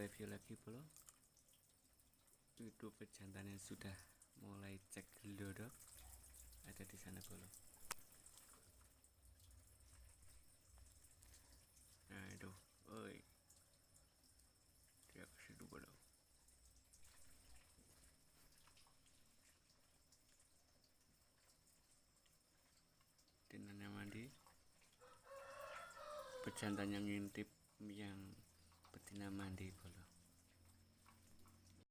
review lagi bolo. Itu pejantannya sudah mulai cek gelodok, ada di sana bolo. Nah itu, oi, dia ke situ bolo. Dinanya mandi, pejantan yang ngintip yang betina mandi bolo.